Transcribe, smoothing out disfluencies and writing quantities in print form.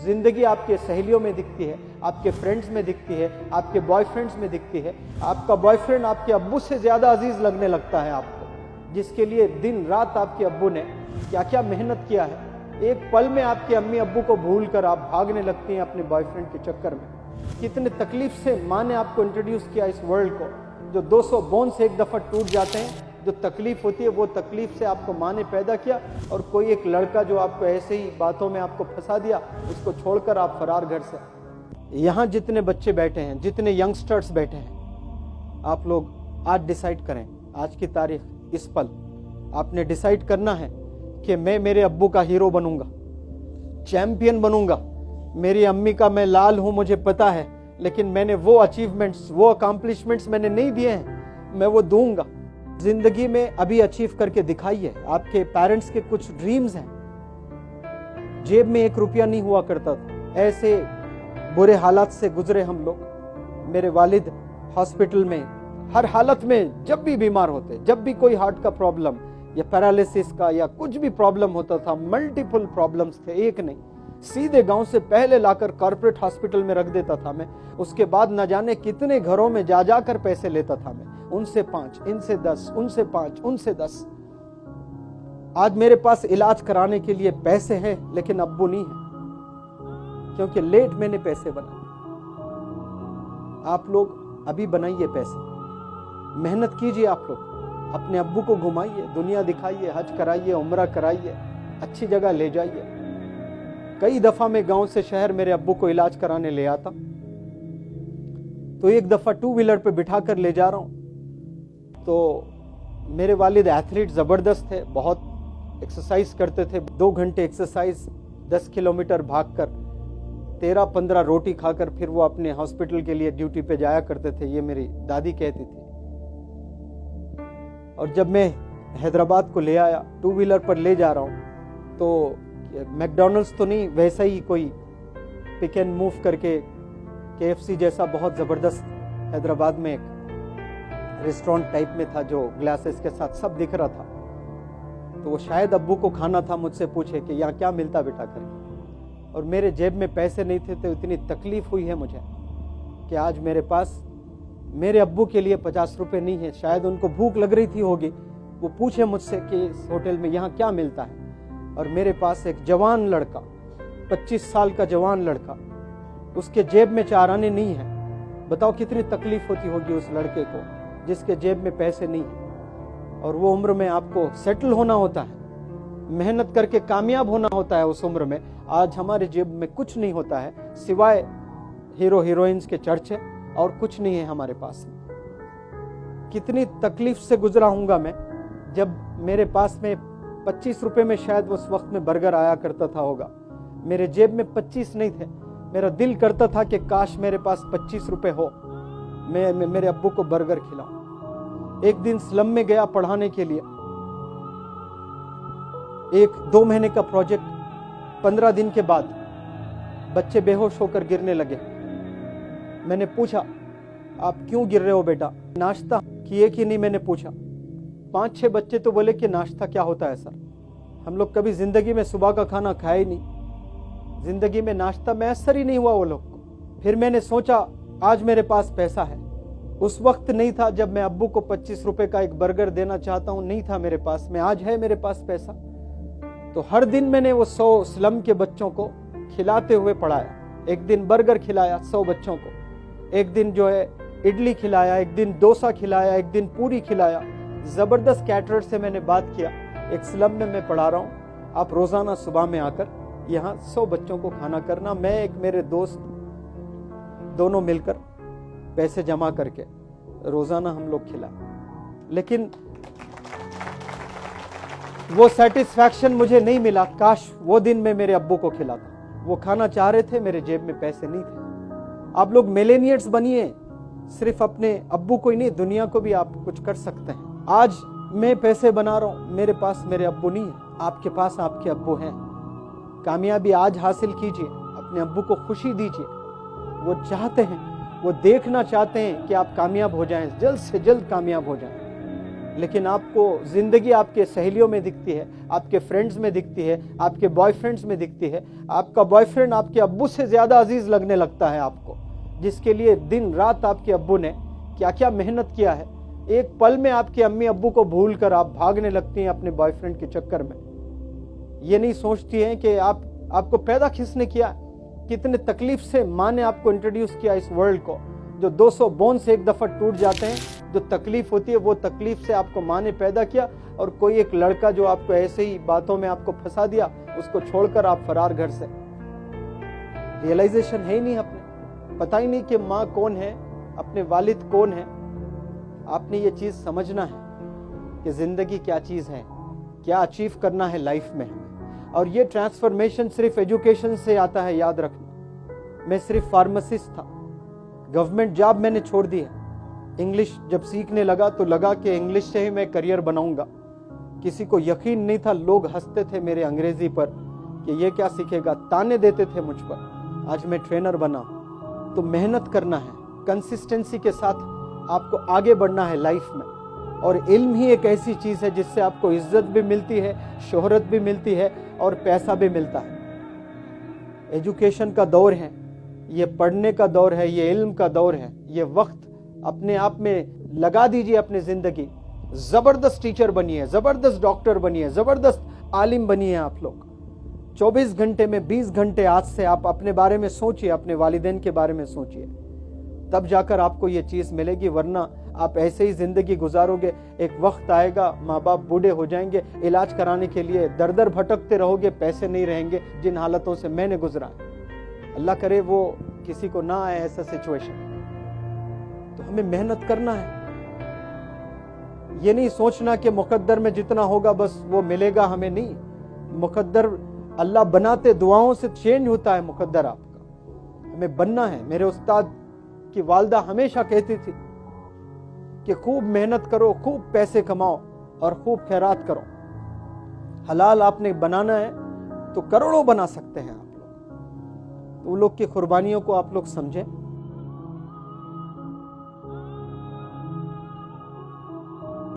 जिंदगी आपके सहेलियों में दिखती है, आपके फ्रेंड्स में दिखती है, आपके बॉयफ्रेंड्स में दिखती है। आपका बॉयफ्रेंड आपके अब्बू से ज्यादा अजीज लगने लगता है आपको, जिसके लिए दिन रात आपके अब्बू ने क्या क्या मेहनत किया है। एक पल में आपके अम्मी अब्बू को भूल कर आप भागने लगती हैं अपने बॉयफ्रेंड के चक्कर में। कितने तकलीफ से माँ ने आपको इंट्रोड्यूस किया इस वर्ल्ड को, जो 200 बोन्स एक दफा टूट जाते हैं, जो तकलीफ होती है वो तकलीफ से आपको माँ ने पैदा किया। और कोई एक लड़का जो आपको ऐसे ही बातों में आपको फंसा दिया, उसको छोड़कर आप फरार घर से। यहाँ जितने बच्चे बैठे हैं, जितने यंगस्टर्स बैठे हैं, आप लोग आज डिसाइड करें, आज की तारीख, इस पल आपने डिसाइड करना है कि मैं मेरे अब्बू का हीरो बनूंगा, चैंपियन बनूंगा। मेरी अम्मी का मैं लाल हूं, मुझे पता है, लेकिन मैंने वो अचीवमेंट्स, वो अकम्पलिशमेंट्स मैंने नहीं दिए हैं, मैं वो दूंगा। जिंदगी में अभी अचीव करके दिखाइए। आपके पेरेंट्स के कुछ ड्रीम्स हैं। जेब में 1 रुपया नहीं हुआ करता था, ऐसे बुरे हालात से गुजरे हम लोग। मेरे वालिद हॉस्पिटल में हर हालत में, जब भी बीमार होते, जब भी कोई हार्ट का प्रॉब्लम या पैरालिसिस का या कुछ भी प्रॉब्लम होता था, मल्टीपल प्रॉब्लम्स थे, एक नहीं, सीधे गांव से पहले लाकर कॉर्पोरेट हॉस्पिटल में रख देता था मैं। उसके बाद न जाने कितने घरों में जा जाकर पैसे लेता था मैं, उनसे 5, इनसे 10, उनसे 5, उनसे 10। आज मेरे पास इलाज कराने के लिए पैसे हैं, लेकिन अब्बू नहीं है, क्योंकि लेट मैंने पैसे बनाए। आप लोग अभी बनाइए पैसे, मेहनत कीजिए। आप लोग अपने अब्बू को घुमाइए, दुनिया दिखाइए, हज कराइए, उम्रा कराइए, अच्छी जगह ले जाइए। कई दफा मैं गांव से शहर मेरे अब्बू को इलाज कराने ले आता, तो एक दफा 2 व्हीलर पे बिठा कर ले जा रहा हूं, तो मेरे वालिद एथलीट जबरदस्त थे, बहुत एक्सरसाइज करते थे। 2 घंटे एक्सरसाइज, 10 किलोमीटर भागकर, 13-15 रोटी खाकर फिर वो अपने हॉस्पिटल के लिए ड्यूटी पे जाया करते थे, ये मेरी दादी कहती थी। और जब मैं हैदराबाद को ले आया, 2 व्हीलर पर ले जा रहा हूं, तो मैकडॉनल्ड्स तो नहीं, वैसा ही कोई पिक एंड मूव करके KFC जैसा बहुत जबरदस्त हैदराबाद में एक रेस्टोरेंट टाइप में था, जो ग्लासेस के साथ सब दिख रहा था। तो वो शायद अब्बू को खाना था, मुझसे पूछे कि यहाँ क्या मिलता बेटा करके। और मेरे जेब में पैसे नहीं थे, तो इतनी तकलीफ हुई है मुझे कि आज मेरे पास मेरे अब्बू के लिए 50 रुपए नहीं है। शायद उनको भूख लग रही थी होगी, वो पूछे मुझसे कि इस होटल में यहाँ क्या मिलता है। और मेरे पास एक जवान लड़का, 25 साल का जवान लड़का, उसके जेब में 4 आने नहीं है। बताओ कितनी तकलीफ होती होगी उस लड़के को, जिसके जेब में पैसे नहीं है। और वो उम्र में आपको सेटल होना होता है, मेहनत करके कामयाब होना होता है उस उम्र में। आज हमारे जेब में कुछ नहीं होता है, सिवाय हीरो हीरोइंस के चर्चे, और कुछ नहीं है हमारे पास। कितनी तकलीफ से गुजरा हूंगा मैं, जब मेरे पास में 25 रुपए में शायद उस वक्त में बर्गर आया करता था होगा, मेरे जेब में 25 नहीं थे। मेरा दिल करता था कि काश मेरे पास 25 रुपए हो, मैं मेरे अब्बू को बर्गर खिलाऊं। एक दिन स्लम में गया पढ़ाने के लिए, 1-2 महीने का प्रोजेक्ट, 15 दिन के बाद बच्चे बेहोश होकर गिरने लगे। मैंने पूछा, आप क्यों गिर रहे हो बेटा, नाश्ता किए कि नहीं, मैंने पूछा। 5-6 बच्चे तो बोले कि नाश्ता क्या होता है सर, हम लोग कभी जिंदगी में सुबह का खाना खाया ही नहीं, जिंदगी में नाश्ता मैसर ही नहीं हुआ वो लोग को। फिर मैंने सोचा आज मेरे पास पैसा है, उस वक्त नहीं था जब मैं अब्बू को 25 रुपए का एक बर्गर देना चाहता हूं, नहीं था मेरे पास में, आज है मेरे पास पैसा। तो हर दिन मैंने वो 100 स्लम के बच्चों को खिलाते हुए पढ़ाया। एक दिन बर्गर खिलाया 100 बच्चों को, एक दिन जो है इडली खिलाया, एक दिन डोसा खिलाया, एक दिन पूरी खिलाया। जबरदस्त कैटरर से मैंने बात किया, एक स्लम में मैं पढ़ा रहा हूँ, आप रोजाना सुबह में आकर यहाँ 100 बच्चों को खाना करना। मैं एक मेरे दोस्त दोनों मिलकर पैसे जमा करके रोजाना हम लोग खिलाए। लेकिन वो सेटिस्फैक्शन मुझे नहीं मिला। काश वो दिन मैं मेरे अब्बू को खिलाता। वो खाना चाह रहे थे, मेरे जेब में पैसे नहीं थे। आप लोग मिलेनियर्स बनिए, सिर्फ अपने अब्बू को ही नहीं, दुनिया को भी आप कुछ कर सकते हैं। आज मैं पैसे बना रहा हूं, मेरे पास मेरे अब्बू नहीं है, आपके पास आपके अब्बू हैं। कामयाबी आज हासिल कीजिए, अपने अब्बू को खुशी दीजिए। वो चाहते हैं, वो देखना चाहते हैं कि आप कामयाब हो जाएं, जल्द से जल्द कामयाब हो जाएं। लेकिन आपको जिंदगी आपके सहेलियों में दिखती है, आपके फ्रेंड्स में दिखती है, आपके बॉयफ्रेंड्स में दिखती है। आपका बॉयफ्रेंड आपके अब्बू से ज्यादा अजीज लगने लगता है आपको, जिसके लिए दिन रात आपके अब्बू ने क्या क्या मेहनत किया है। एक पल में आपके अम्मी अब्बू को भूल कर आप भागने लगती हैं अपने बॉयफ्रेंड के चक्कर में। ये नहीं सोचती हैं कि आपको पैदा किसने किया, कितने तकलीफ से माँ ने आपको इंट्रोड्यूस किया इस वर्ल्ड को। जो 200 बोन्स एक दफा टूट जाते हैं, जो तकलीफ होती है वो तकलीफ से आपको माँ ने पैदा किया, और कोई एक लड़का जो आपको ऐसे ही बातों में आपको फंसा दिया, उसको छोड़कर आप फरार घर से। रियलाइजेशन है ही नहीं, अपने पता ही नहीं कि माँ कौन है, अपने वालिद कौन है। आपने ये चीज समझना है कि जिंदगी क्या चीज है, क्या अचीव करना है लाइफ में। और ये ट्रांसफॉर्मेशन सिर्फ एजुकेशन से आता है, याद रखना। मैं सिर्फ फार्मासिस्ट था, गवर्नमेंट जॉब मैंने छोड़ दी है। इंग्लिश जब सीखने लगा तो लगा कि इंग्लिश से ही मैं करियर बनाऊंगा। किसी को यकीन नहीं था, लोग हंसते थे मेरे अंग्रेजी पर कि ये क्या सीखेगा, ताने देते थे मुझ पर। आज मैं ट्रेनर बना। तो मेहनत करना है, कंसिस्टेंसी के साथ आपको आगे बढ़ना है लाइफ में। और इल्म ही एक ऐसी चीज है जिससे आपको इज्जत भी मिलती है, शोहरत भी मिलती है और पैसा भी मिलता है। एजुकेशन का दौर है, ये पढ़ने का दौर है, ये इल्म का दौर है। ये वक्त अपने आप में लगा दीजिए अपनी जिंदगी। जबरदस्त टीचर बनिए, जबरदस्त डॉक्टर बनिए, जबरदस्त आलिम बनिए। आप लोग 24 घंटे में 20 घंटे आज से आप अपने बारे में सोचिए, अपने वालिदैन के बारे में सोचिए, तब जाकर आपको ये चीज मिलेगी। वरना आप ऐसे ही जिंदगी गुजारोगे। एक वक्त आएगा, माँ बाप बूढ़े हो जाएंगे, इलाज कराने के लिए दर दर भटकते रहोगे, पैसे नहीं रहेंगे। जिन हालतों से मैंने गुजरा, अल्लाह करे वो किसी को ना आए ऐसा सिचुएशन। तो हमें मेहनत करना है। ये नहीं सोचना कि मुकद्दर में जितना होगा बस वो मिलेगा हमें, नहीं। मुकद्दर अल्लाह बनाते दुआओं से चेंज होता है मुकद्दर आपका। हमें बनना है। मेरे उस्ताद की वालदा हमेशा कहती थी कि खूब मेहनत करो, खूब पैसे कमाओ और खूब खैरात करो। हलाल आपने बनाना है तो करोड़ों बना सकते हैं आप लोग। तो उन लोग की कुर्बानियों को आप लोग समझें।